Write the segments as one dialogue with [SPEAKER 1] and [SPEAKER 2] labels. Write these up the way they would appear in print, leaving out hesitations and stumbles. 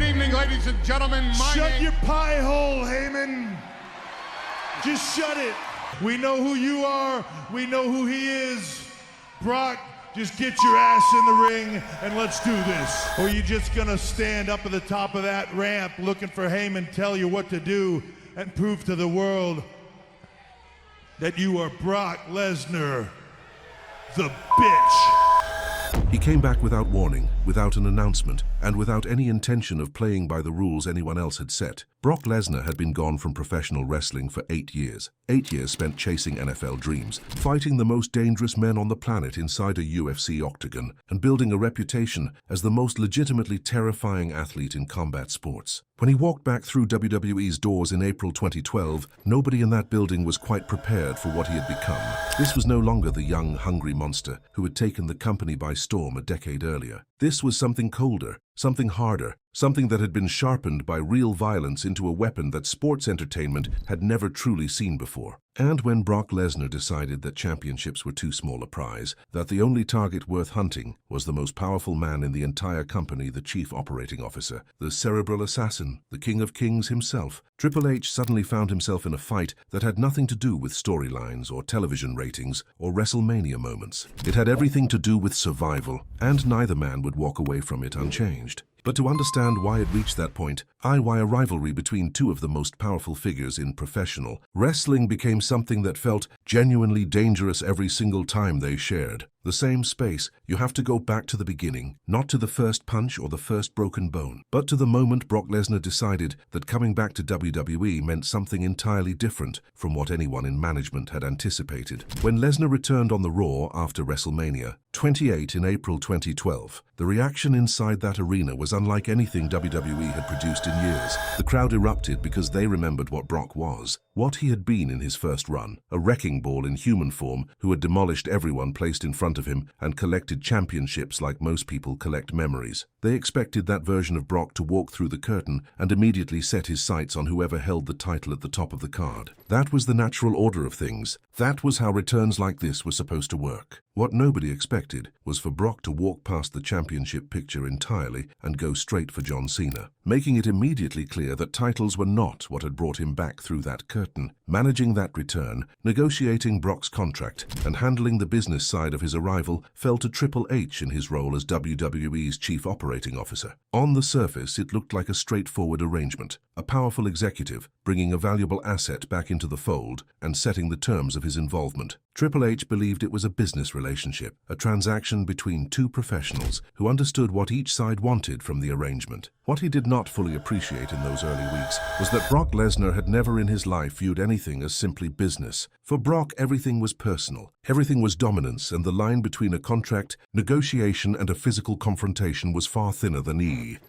[SPEAKER 1] evening, ladies and gentlemen.
[SPEAKER 2] Shut your pie hole, Heyman. Just shut it. We know who you are. We know who he is. Brock, just get your ass in the ring and let's do this. Or are you just gonna stand up at the top of that ramp looking for Heyman tell you what to do and prove to the world that you are Brock Lesnar, the bitch?
[SPEAKER 3] He came back without warning, without an announcement, and without any intention of playing by the rules anyone else had set. Brock Lesnar had been gone from professional wrestling for 8 years. 8 years spent chasing NFL dreams, fighting the most dangerous men on the planet inside a UFC octagon, and building a reputation as the most legitimately terrifying athlete in combat sports. When he walked back through WWE's doors in April 2012, nobody in that building was quite prepared for what he had become. This was no longer the young, hungry monster who had taken the company by storm a decade earlier. This was something colder, something harder, something that had been sharpened by real violence into a weapon that sports entertainment had never truly seen before. And when Brock Lesnar decided that championships were too small a prize, that the only target worth hunting was the most powerful man in the entire company, the chief operating officer, the Cerebral assassin, the King of Kings himself, Triple H suddenly found himself in a fight that had nothing to do with storylines or television ratings or WrestleMania moments. It had everything to do with survival, and neither man would walk away from it unchanged. But to understand why it reached that point, why a rivalry between two of the most powerful figures in professional wrestling became something that felt genuinely dangerous every single time they shared the same space, you have to go back to the beginning, not to the first punch or the first broken bone, but to the moment Brock Lesnar decided that coming back to WWE meant something entirely different from what anyone in management had anticipated. When Lesnar returned on the Raw after WrestleMania 28 in April 2012, the reaction inside that arena was unlike anything WWE had produced in years. The crowd erupted because they remembered what Brock was, what he had been in his first run, a wrecking ball in human form who had demolished everyone placed in front of him and collected championships like most people collect memories. They expected that version of Brock to walk through the curtain and immediately set his sights on whoever held the title at the top of the card. That was the natural order of things. That was how returns like this were supposed to work. What nobody expected was for Brock to walk past the championship picture entirely and go straight for John Cena, making it immediately clear that titles were not what had brought him back through that curtain. Managing that return, negotiating Brock's contract, and handling the business side of his arrival fell to Triple H in his role as WWE's chief operating officer. On the surface, it looked like a straightforward arrangement, a powerful executive bringing a valuable asset back into the fold and setting the terms of his involvement. Triple H believed it was a business relationship, a transaction between two professionals who understood what each side wanted from the arrangement. What he did not fully appreciate in those early weeks was that Brock Lesnar had never in his life viewed anything as simply business. For Brock, everything was personal. Everything was dominance, and the line between a contract, negotiation, and a physical confrontation was far thinner than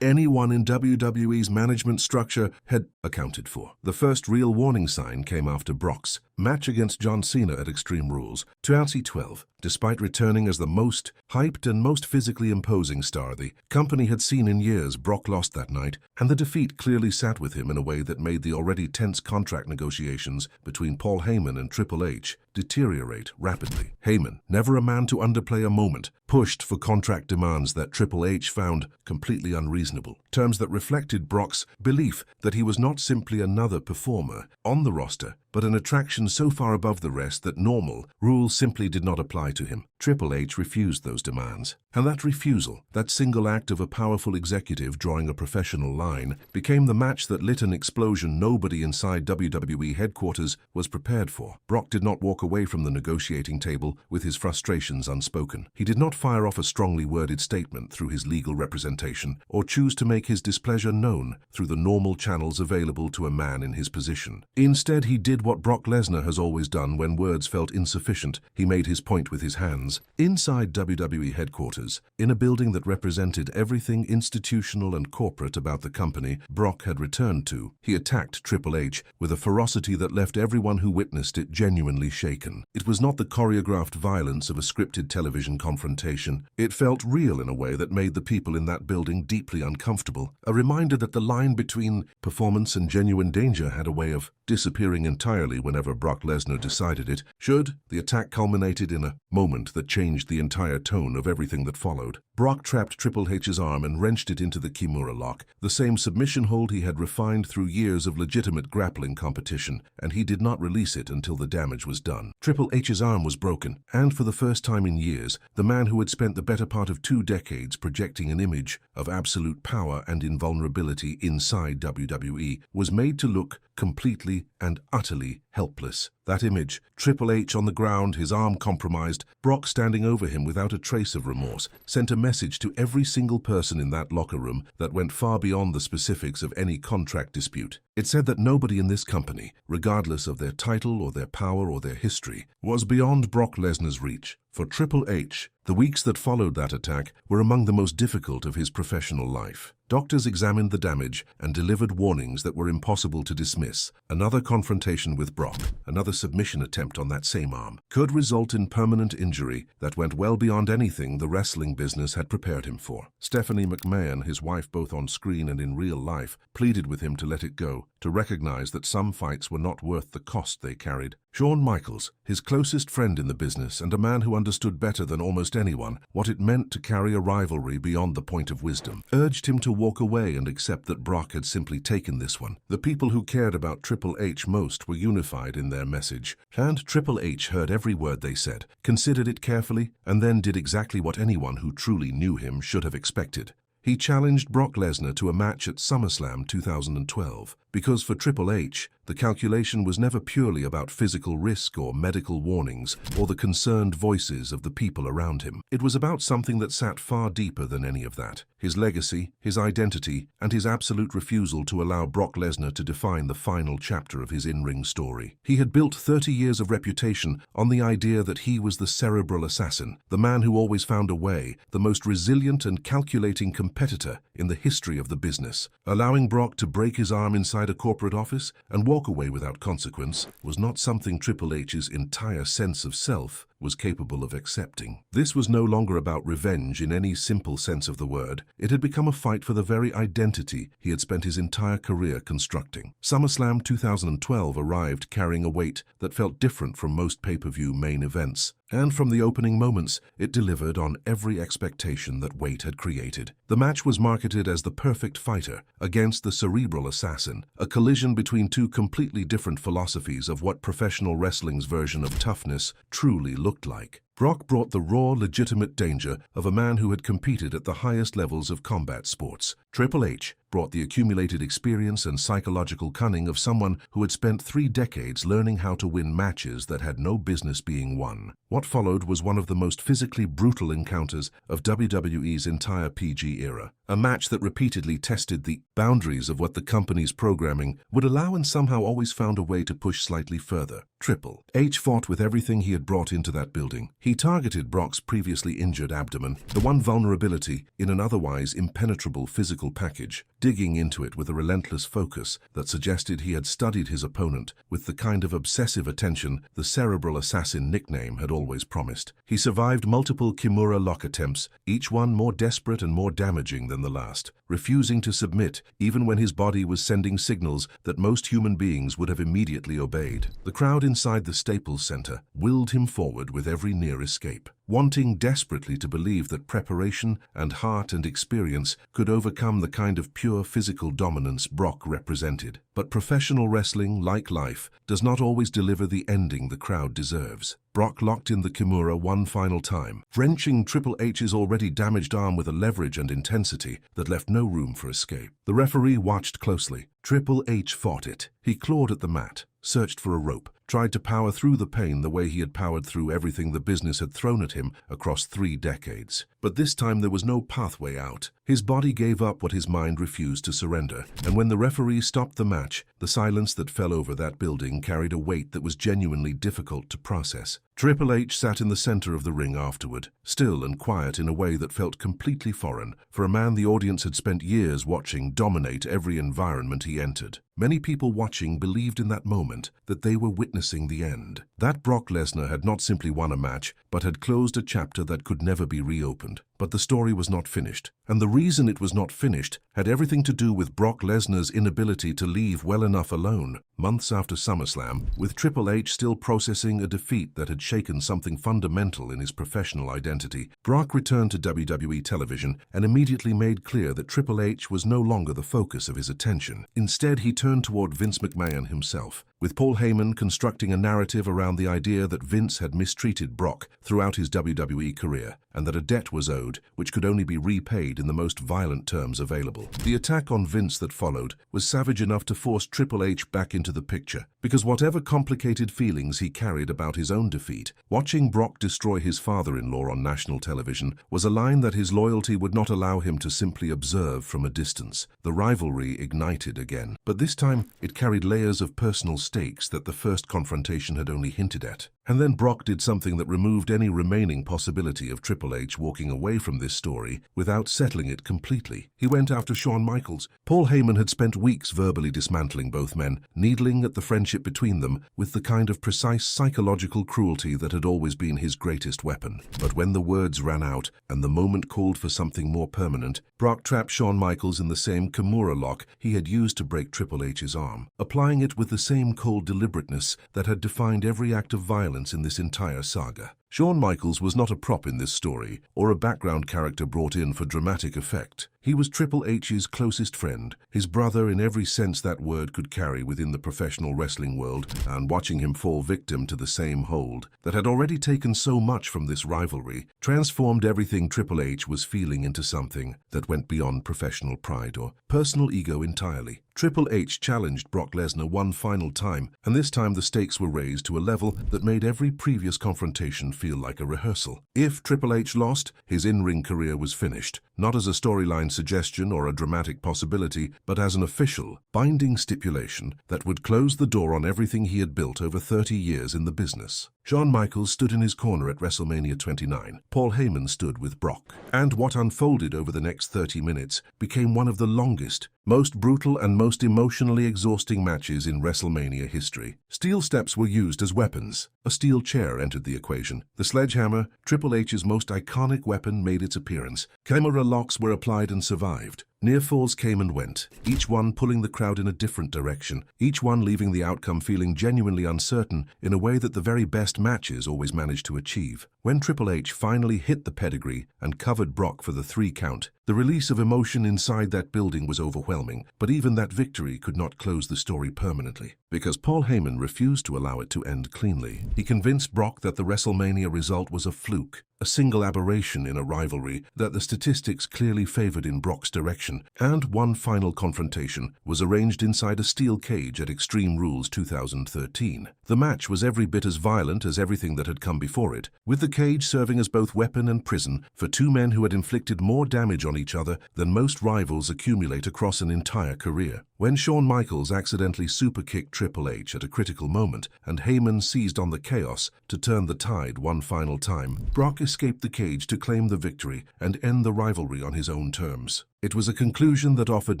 [SPEAKER 3] anyone in WWE's management structure had accounted for. The first real warning sign came after Brock's match against John Cena at Extreme Rules 2012. Despite returning as the most hyped and most physically imposing star the company had seen in years, Brock lost that night, and the defeat clearly sat with him in a way that made the already tense contract negotiations between Paul Heyman and Triple H deteriorate rapidly. Heyman, never a man to underplay a moment, pushed for contract demands that Triple H found completely unreasonable, terms that reflected Brock's belief that he was not simply another performer on the roster, but an attraction so far above the rest that normal rules simply did not apply to him. Triple H refused those demands. And that refusal, that single act of a powerful executive drawing a professional line, became the match that lit an explosion nobody inside WWE Headquarters was prepared for. Brock did not walk away from the negotiating table with his frustrations unspoken. He did not fire off a strongly worded statement through his legal representation or choose to make his displeasure known through the normal channels available to a man in his position. Instead, he did what Brock Lesnar has always done when words felt insufficient. He made his point with his hands. Inside WWE Headquarters, in a building that represented everything institutional and corporate about the company Brock had returned to, he attacked Triple H with a ferocity that left everyone who witnessed it genuinely shaken. It was not the choreographed violence of a scripted television confrontation. It felt real in a way that made the people in that building deeply uncomfortable, a reminder that the line between performance and genuine danger had a way of disappearing entirely whenever Brock Lesnar decided it should. The attack culminated in a moment that changed the entire tone of everything that followed. Brock trapped Triple H's arm and wrenched it into the Kimura Lock, the same submission hold he had refined through years of legitimate grappling competition, and he did not release it until the damage was done. Triple H's arm was broken, and for the first time in years, the man who had spent the better part of 2 decades projecting an image of absolute power and invulnerability inside WWE was made to look completely and utterly helpless. That image, Triple H on the ground, his arm compromised, Brock standing over him without a trace of remorse, sent a message to every single person in that locker room that went far beyond the specifics of any contract dispute. It said that nobody in this company, regardless of their title or their power or their history, was beyond Brock Lesnar's reach. For Triple H, the weeks that followed that attack were among the most difficult of his professional life. Doctors examined the damage and delivered warnings that were impossible to dismiss. Another confrontation with Brock, another submission attempt on that same arm, could result in permanent injury that went well beyond anything the wrestling business had prepared him for. Stephanie McMahon, his wife both on screen and in real life, pleaded with him to let it go, to recognize that some fights were not worth the cost they carried. Shawn Michaels, his closest friend in the business and a man who understood better than almost anyone what it meant to carry a rivalry beyond the point of wisdom, urged him to walk away and accept that Brock had simply taken this one. The people who cared about Triple H most were unified in their message, and Triple H heard every word they said, considered it carefully, and then did exactly what anyone who truly knew him should have expected. He challenged Brock Lesnar to a match at SummerSlam 2012, because for Triple H, the calculation was never purely about physical risk or medical warnings or the concerned voices of the people around him. It was about something that sat far deeper than any of that: his legacy, his identity, and his absolute refusal to allow Brock Lesnar to define the final chapter of his in-ring story. He had built 30 years of reputation on the idea that he was the cerebral assassin, the man who always found a way, the most resilient and calculating competitor in the history of the business. Allowing Brock to break his arm inside a corporate office and walk away without consequence was not something Triple H's entire sense of self was capable of accepting. This was no longer about revenge in any simple sense of the word. It had become a fight for the very identity he had spent his entire career constructing. SummerSlam 2012 arrived carrying a weight that felt different from most pay-per-view main events, and from the opening moments, it delivered on every expectation that weight had created. The match was marketed as the perfect fighter against the cerebral assassin, a collision between 2 completely different philosophies of what professional wrestling's version of toughness truly looked like. Brock brought the raw, legitimate danger of a man who had competed at the highest levels of combat sports. Triple H brought the accumulated experience and psychological cunning of someone who had spent 3 decades learning how to win matches that had no business being won. What followed was one of the most physically brutal encounters of WWE's entire PG era, a match that repeatedly tested the boundaries of what the company's programming would allow and somehow always found a way to push slightly further. Triple H fought with everything he had brought into that building. He targeted Brock's previously injured abdomen, the one vulnerability in an otherwise impenetrable physical package, digging into it with a relentless focus that suggested he had studied his opponent with the kind of obsessive attention the Cerebral Assassin nickname had always promised. He survived multiple Kimura Lock attempts, each one more desperate and more damaging than the last, refusing to submit even when his body was sending signals that most human beings would have immediately obeyed. The crowd inside the Staples Center willed him forward with every near escape, wanting desperately to believe that preparation and heart and experience could overcome the kind of pure physical dominance Brock represented. But professional wrestling, like life, does not always deliver the ending the crowd deserves. Brock locked in the Kimura one final time, wrenching Triple H's already damaged arm with a leverage and intensity that left no room for escape. The referee watched closely. Triple H fought it. He clawed at the mat, searched for a rope, tried to power through the pain the way he had powered through everything the business had thrown at him across 3 decades. But this time there was no pathway out. His body gave up what his mind refused to surrender, and when the referee stopped the match, the silence that fell over that building carried a weight that was genuinely difficult to process. Triple H sat in the center of the ring afterward, still and quiet in a way that felt completely foreign, for a man the audience had spent years watching dominate every environment he entered. Many people watching believed in that moment that they were witnessing the end. That Brock Lesnar had not simply won a match, but had closed a chapter that could never be reopened. But the story was not finished, and the reason it was not finished had everything to do with Brock Lesnar's inability to leave well enough alone. Months after SummerSlam, with Triple H still processing a defeat that had shaken something fundamental in his professional identity, Brock returned to WWE television and immediately made clear that Triple H was no longer the focus of his attention. Instead, he turned toward Vince McMahon himself, with Paul Heyman constructing a narrative around the idea that Vince had mistreated Brock throughout his WWE career, and that a debt was owed which could only be repaid in the most violent terms available. The attack on Vince that followed was savage enough to force Triple H back into the picture, because whatever complicated feelings he carried about his own defeat, watching Brock destroy his father-in-law on national television was a line that his loyalty would not allow him to simply observe from a distance. The rivalry ignited again, but this time it carried layers of personal stakes that the first confrontation had only hinted at. And then Brock did something that removed any remaining possibility of Triple H walking away from this story without settling it completely. He went after Shawn Michaels. Paul Heyman had spent weeks verbally dismantling both men, needling at the friendship between them with the kind of precise psychological cruelty that had always been his greatest weapon. But when the words ran out and the moment called for something more permanent, Brock trapped Shawn Michaels in the same Kimura Lock he had used to break Triple H's arm, applying it with the same cold deliberateness that had defined every act of violence in this entire saga. Shawn Michaels was not a prop in this story, or a background character brought in for dramatic effect. He was Triple H's closest friend, his brother in every sense that word could carry within the professional wrestling world, and watching him fall victim to the same hold that had already taken so much from this rivalry, transformed everything Triple H was feeling into something that went beyond professional pride or personal ego entirely. Triple H challenged Brock Lesnar one final time, and this time the stakes were raised to a level that made every previous confrontation feel like a rehearsal. If Triple H lost, his in-ring career was finished, not as a storyline suggestion or a dramatic possibility, but as an official, binding stipulation that would close the door on everything he had built over 30 years in the business. Shawn Michaels stood in his corner at WrestleMania 29. Paul Heyman stood with Brock. And what unfolded over the next 30 minutes became one of the longest, most brutal and most emotionally exhausting matches in WrestleMania history. Steel steps were used as weapons. A steel chair entered the equation. The sledgehammer, Triple H's most iconic weapon, made its appearance. Kimura locks were applied and survived. Near falls came and went, each one pulling the crowd in a different direction, each one leaving the outcome feeling genuinely uncertain in a way that the very best matches always managed to achieve. When Triple H finally hit the pedigree and covered Brock for the 3 count, the release of emotion inside that building was overwhelming, but even that victory could not close the story permanently, because Paul Heyman refused to allow it to end cleanly. He convinced Brock that the WrestleMania result was a fluke, a single aberration in a rivalry that the statistics clearly favored in Brock's direction, and one final confrontation was arranged inside a steel cage at Extreme Rules 2013. The match was every bit as violent as everything that had come before it, with the cage serving as both weapon and prison for 2 men who had inflicted more damage on each other than most rivals accumulate across an entire career. When Shawn Michaels accidentally superkicked Triple H at a critical moment and Heyman seized on the chaos to turn the tide one final time, Brock escaped the cage to claim the victory and end the rivalry on his own terms. It was a conclusion that offered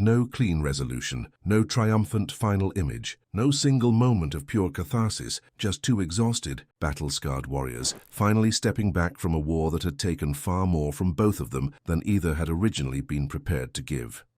[SPEAKER 3] no clean resolution, no triumphant final image, no single moment of pure catharsis, just 2 exhausted, battle-scarred warriors, finally stepping back from a war that had taken far more from both of them than either had originally been prepared to give.